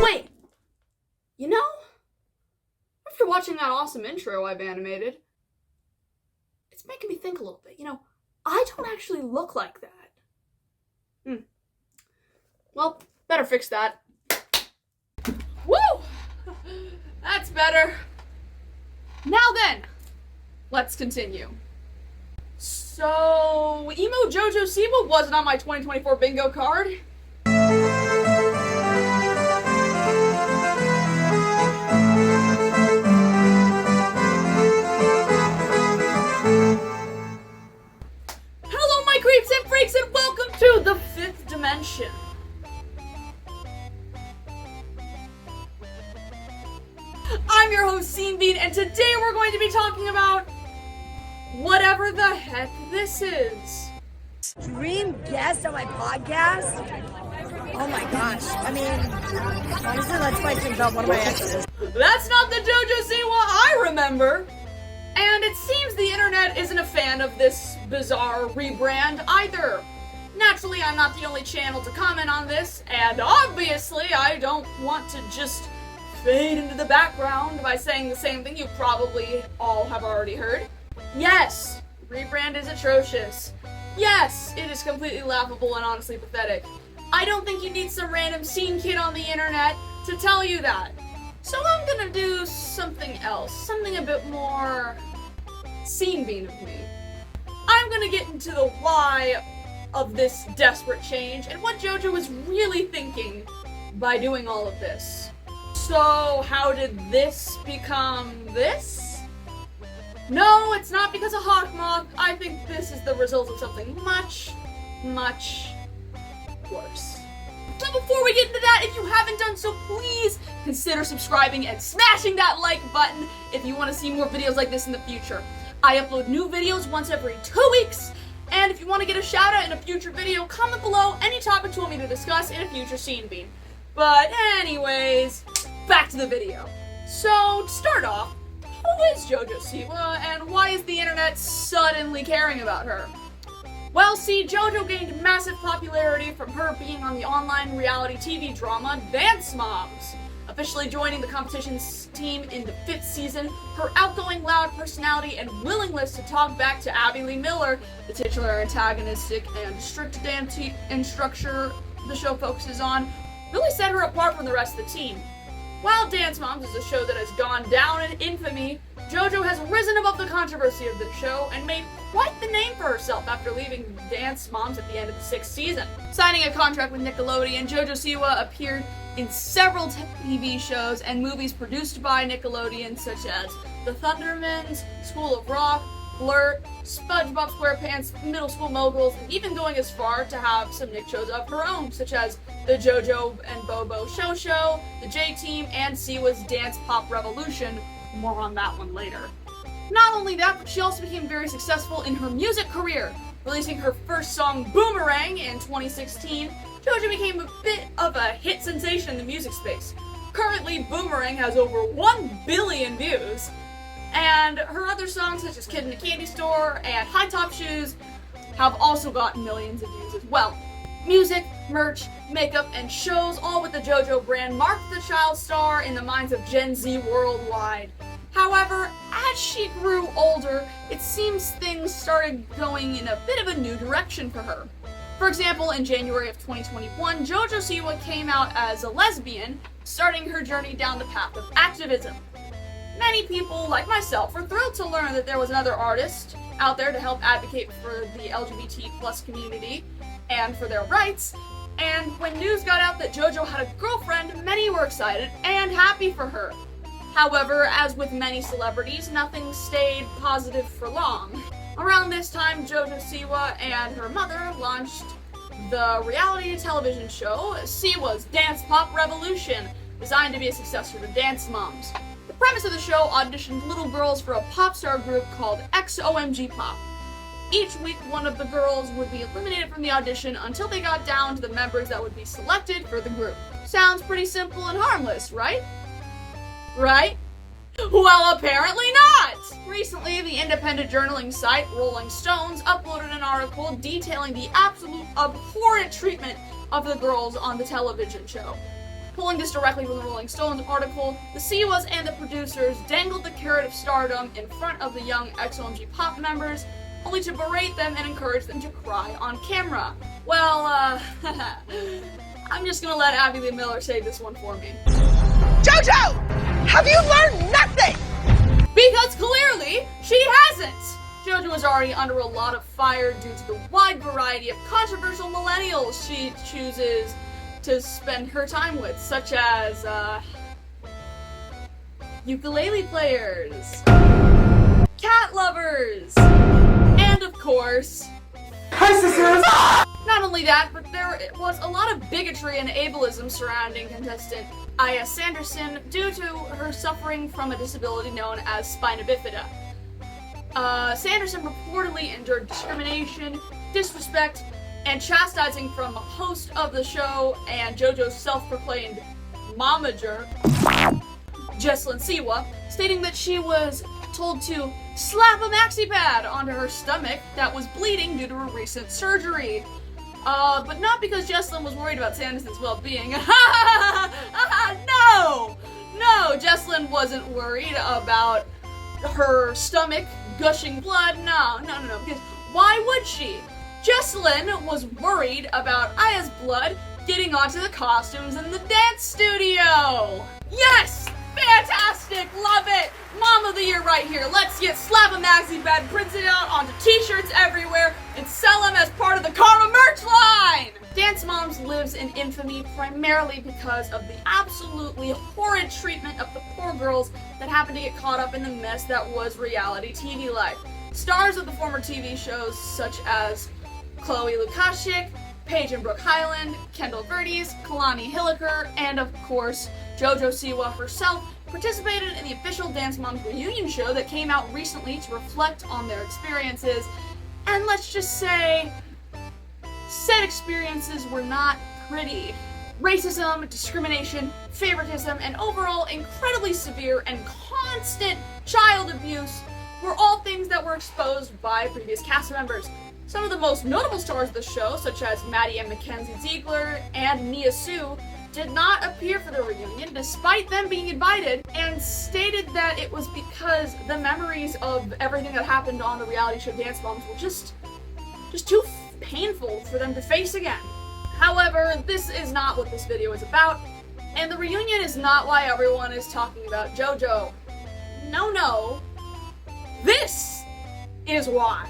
Wait! You know, after watching that awesome intro I've animated, it's making me think a little bit. You know, I don't actually look like that. Well, better fix that. Woo! That's better. Now then, let's continue. So, emo Jojo Siwa wasn't on my 2024 bingo card. Hello, my creeps and freaks, and welcome to the 5th dimension. I'm your host, Scenebean, and today we're going to be talking about whatever the heck this is. Dream guest on my podcast? Oh my gosh. I mean, honestly, let's fight things out one of my exes. That's not the Jojo Siwa I remember. And it seems the internet isn't a fan of this bizarre rebrand either. Naturally, I'm not the only channel to comment on this, and obviously I don't want to just fade into the background by saying the same thing you probably all have already heard. Yes, Rebrand is atrocious. Yes, it is completely laughable and honestly pathetic. I don't think you need some random scene kid on the internet to tell you that. So I'm gonna do something else, something a bit more Scenebean of me. I'm gonna get into the why of this desperate change and what Jojo was really thinking by doing all of this. So how did this become this? No, it's not because of Hawkmoth. I think this is the result of something much, much worse. But before we get into that, if you haven't done so, please consider subscribing and smashing that like button if you want to see more videos like this in the future. I upload new videos once every 2 weeks, and if you want to get a shout out in a future video, comment below any topics you want me to discuss in a future Scenebean. But anyways, back to the video. So, to start off, who is Jojo Siwa, and why is the internet suddenly caring about her? Well, see, Jojo gained massive popularity from her being on the online reality TV drama Dance Moms. Officially joining the competition's team in the 5th season, her outgoing, loud personality and willingness to talk back to Abby Lee Miller, the titular antagonistic and strict dance structure the show focuses on, really set her apart from the rest of the team. While Dance Moms is a show that has gone down in infamy, Jojo has risen above the controversy of the show and made quite the name for herself after leaving Dance Moms at the end of the 6th season. Signing a contract with Nickelodeon, Jojo Siwa appeared in several TV shows and movies produced by Nickelodeon, such as The Thundermans, School of Rock, Blurt, SpongeBob SquarePants, Middle School Moguls, and even going as far to have some Nick shows of her own, such as the JoJo and Bobo Show, the J-Team, and Siwa's Dance Pop Revolution. More on that one later. Not only that, but she also became very successful in her music career. Releasing her first song, Boomerang, in 2016, Jojo became a bit of a hit sensation in the music space. Currently, Boomerang has over 1 billion views, and her other songs such as Kid in a Candy Store and High Top Shoes have also gotten millions of views as well. Music, merch, makeup, and shows, all with the JoJo brand, marked the child star in the minds of Gen Z worldwide. However, as she grew older, it seems things started going in a bit of a new direction for her. For example, in January of 2021, Jojo Siwa came out as a lesbian, starting her journey down the path of activism. Many people, like myself, were thrilled to learn that there was another artist out there to help advocate for the LGBT+ community and for their rights, and when news got out that Jojo had a girlfriend, many were excited and happy for her. However, as with many celebrities, nothing stayed positive for long. Around this time, Jojo Siwa and her mother launched the reality television show Siwa's Dance Pop Revolution, designed to be a successor to Dance Moms. The premise of the show auditioned little girls for a pop star group called XOMG Pop. Each week, one of the girls would be eliminated from the audition until they got down to the members that would be selected for the group. Sounds pretty simple and harmless, right? Right? Well, apparently not! Recently, the independent journaling site Rolling Stones uploaded an article detailing the absolute abhorrent treatment of the girls on the television show. Pulling this directly from the Rolling Stones article, the Siwas and the producers dangled the carrot of stardom in front of the young XOMG pop members, only to berate them and encourage them to cry on camera. Well, I'm just gonna let Abby Lee Miller say this one for me. Jojo! Have you learned nothing? Because clearly, she hasn't! Jojo is already under a lot of fire due to the wide variety of controversial millennials she chooses to spend her time with, such as, ukulele players, cat lovers, and of course, Hi, sisters! not only that, but there was a lot of bigotry and ableism surrounding contestant Aya Sanderson due to her suffering from a disability known as spina bifida. Sanderson reportedly endured discrimination, disrespect, and chastising from a host of the show and JoJo's self-proclaimed momager, Jojo Siwa, stating that she was told to slap a maxi pad onto her stomach that was bleeding due to a recent surgery. But not because Jesslyn was worried about Sanderson's well-being. No, Jesslyn wasn't worried about her stomach gushing blood. No, because why would she? Jesslyn was worried about Aya's blood getting onto the costumes in the dance studio. Yes! Fantastic! Love it! Mom of the year right here. Let's get Slap a Maxi Pad printed out onto t-shirts everywhere and sell them as part of the Karma merch line! Dance Moms lives in infamy primarily because of the absolutely horrid treatment of the poor girls that happened to get caught up in the mess that was reality TV life. Stars of the former TV shows such as Chloe Lukashik, Paige and Brooke Highland, Kendall Verdes, Kalani Hilliker, and of course, Jojo Siwa herself participated in the official Dance Moms reunion show that came out recently to reflect on their experiences. And let's just say, said experiences were not pretty. Racism, discrimination, favoritism, and overall incredibly severe and constant child abuse were all things that were exposed by previous cast members. Some of the most notable stars of the show, such as Maddie and Mackenzie Ziegler and Nia Soooo, did not appear for the reunion despite them being invited, and stated that it was because the memories of everything that happened on the reality show Dance Moms were just too painful for them to face again. However, this is not what this video is about, and the reunion is not why everyone is talking about JoJo. No. This is why.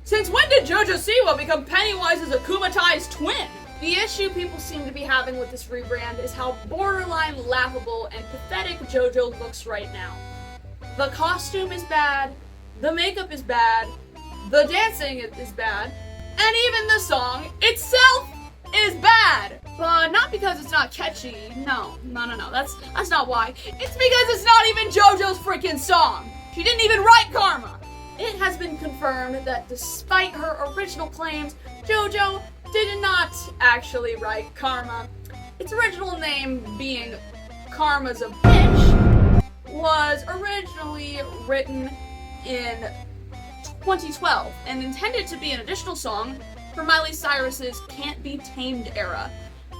Since when did Jojo Siwa become Pennywise's Akumatai's twin? The issue people seem to be having with this rebrand is how borderline laughable and pathetic JoJo looks right now. The costume is bad, the makeup is bad, the dancing is bad, and even the song itself is bad. But not because it's not catchy, no, that's not why. It's because it's not even JoJo's freaking song. She didn't even write Karma. It has been confirmed that despite her original claims, JoJo did not actually write Karma. Its original name being Karma's a Bitch was originally written in 2012 and intended to be an additional song for Miley Cyrus's Can't Be Tamed era.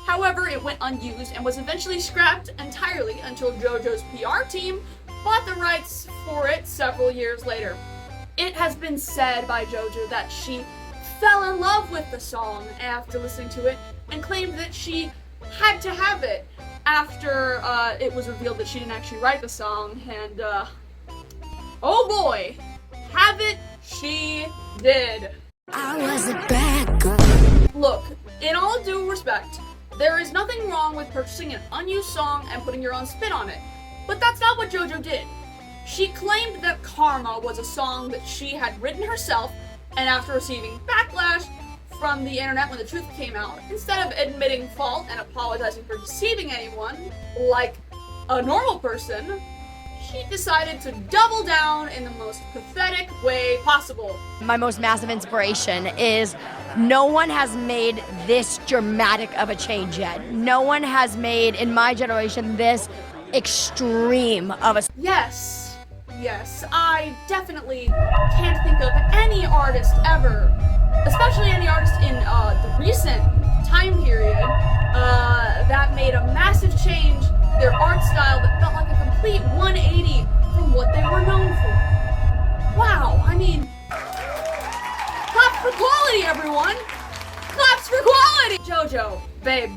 However, it went unused and was eventually scrapped entirely until JoJo's PR team bought the rights for it several years later. It has been said by JoJo that she fell in love with the song after listening to it and claimed that she had to have it after it was revealed that she didn't actually write the song, and oh boy, have it she did. I was a bad girl. Look, in all due respect, there is nothing wrong with purchasing an unused song and putting your own spin on it, but that's not what JoJo did. She claimed that Karma was a song that she had written herself, and after receiving backlash from the internet when the truth came out, instead of admitting fault and apologizing for deceiving anyone, like a normal person, she decided to double down in the most pathetic way possible. My most massive inspiration is no one has made this dramatic of a change yet. No one has made, in my generation, this extreme of a... Yes, I definitely can't think of any artist ever, especially any artist in the recent art style that felt like a complete 180 from what they were known for. Wow, I mean, claps for quality, everyone! Claps for quality! Jojo, babe,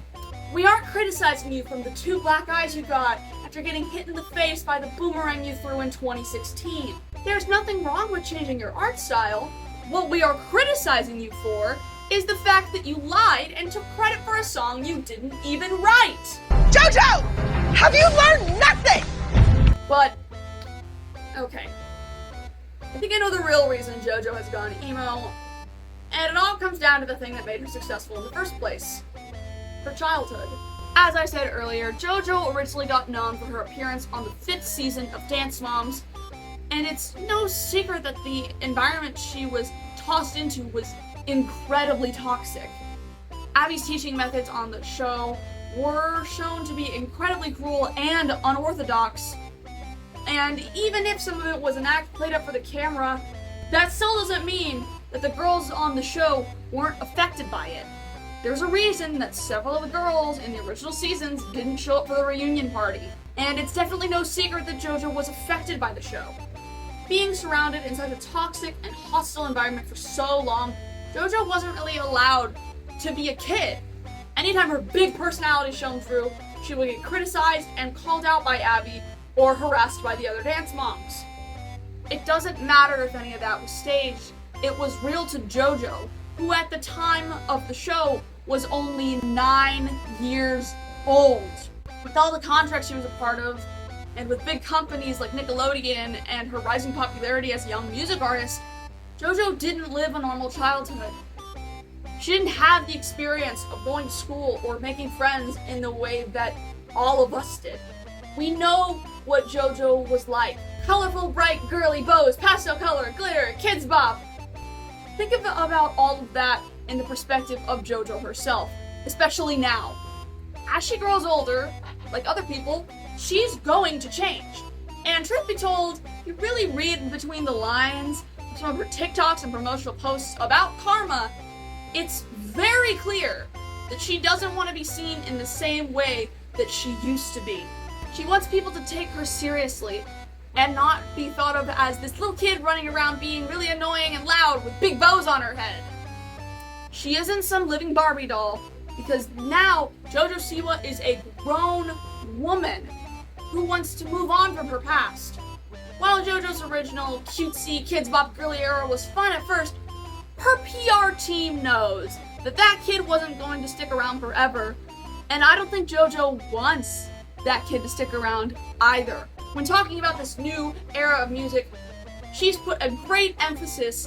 we aren't criticizing you from the 2 black eyes you got after getting hit in the face by the boomerang you threw in 2016. There's nothing wrong with changing your art style. What we are criticizing you for is the fact that you lied and took credit for a song you didn't even write. Jojo, have you learned nothing? But, okay. I think I know the real reason Jojo has gone emo, and it all comes down to the thing that made her successful in the first place. Her childhood. As I said earlier, Jojo originally got known for her appearance on the 5th season of Dance Moms, and it's no secret that the environment she was tossed into was incredibly toxic. Abby's teaching methods on the show were shown to be incredibly cruel and unorthodox, and even if some of it was an act played up for the camera, that still doesn't mean that the girls on the show weren't affected by it. There's a reason that several of the girls in the original seasons didn't show up for the reunion party, and it's definitely no secret that Jojo was affected by the show. Being surrounded in such a toxic and hostile environment for so long, Jojo wasn't really allowed to be a kid. Anytime her big personality shone through, she would get criticized and called out by Abby or harassed by the other dance moms. It doesn't matter if any of that was staged, it was real to Jojo, who at the time of the show was only 9 years old. With all the contracts she was a part of, and with big companies like Nickelodeon and her rising popularity as a young music artist, Jojo didn't live a normal childhood. She didn't have the experience of going to school or making friends in the way that all of us did. We know what Jojo was like. Colorful, bright, girly bows, pastel color, glitter, kids bop. Think about all of that in the perspective of Jojo herself, especially now. As she grows older, like other people, she's going to change. And truth be told, if you really read between the lines of some of her TikToks and promotional posts about karma, it's very clear that she doesn't want to be seen in the same way that she used to be. She wants people to take her seriously and not be thought of as this little kid running around being really annoying and loud with big bows on her head. She isn't some living Barbie doll, because now Jojo Siwa is a grown woman who wants to move on from her past. While Jojo's original cutesy kids bop girly era was fun at first, her PR team knows that that kid wasn't going to stick around forever, and I don't think Jojo wants that kid to stick around either. When talking about this new era of music, she's put a great emphasis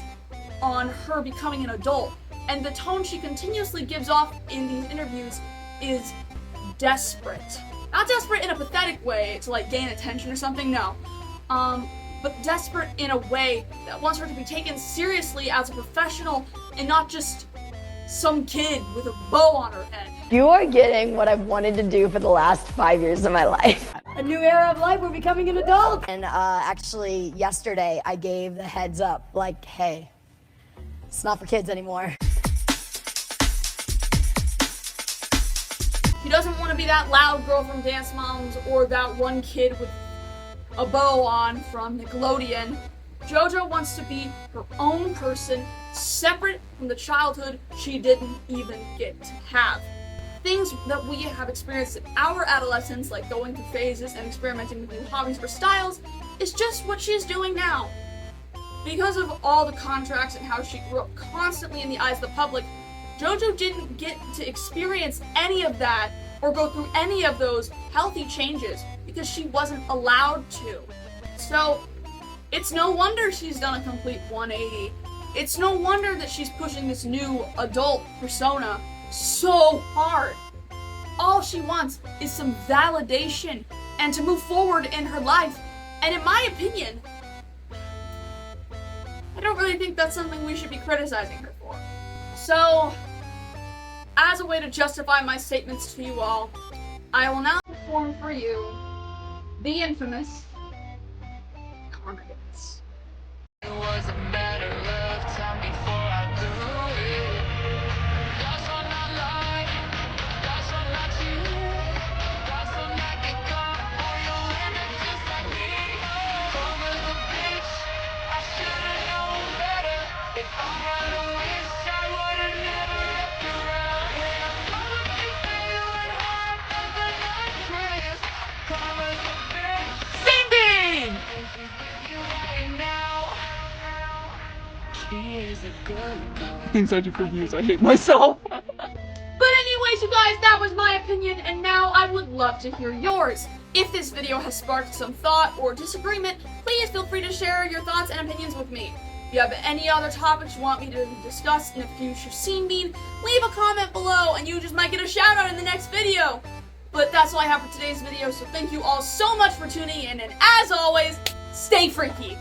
on her becoming an adult, and the tone she continuously gives off in these interviews is desperate. Not desperate in a pathetic way to like gain attention or something, no. But desperate in a way that wants her to be taken seriously as a professional and not just some kid with a bow on her head. You are getting what I've wanted to do for the last 5 years of my life. A new era of life, we're becoming an adult. And actually, yesterday, I gave the heads up, like, hey, it's not for kids anymore. She doesn't want to be that loud girl from Dance Moms or that one kid with a bow on from Nickelodeon. Jojo wants to be her own person, separate from the childhood she didn't even get to have. Things that we have experienced in our adolescence, like going through phases and experimenting with new hobbies or styles, is just what she's doing now. Because of all the contracts and how she grew up constantly in the eyes of the public, Jojo didn't get to experience any of that or go through any of those healthy changes because she wasn't allowed to. So, it's no wonder she's done a complete 180. It's no wonder that she's pushing this new adult persona so hard. All she wants is some validation and to move forward in her life. And in my opinion, I don't really think that's something we should be criticizing her for. So, as a way to justify my statements to you all, I will now perform for you the infamous Karma Dance. It was a matter of time before I blew it. That's all not lie, that's all not you, that's all not get caught. Being such a confused, I hate myself. But anyways, you guys, that was my opinion, and now I would love to hear yours. If this video has sparked some thought or disagreement, please feel free to share your thoughts and opinions with me. If you have any other topics you want me to discuss in a future Scenebean, leave a comment below and you just might get a shout out in the next video. But that's all I have for today's video, so thank you all so much for tuning in, and as always, stay freaky!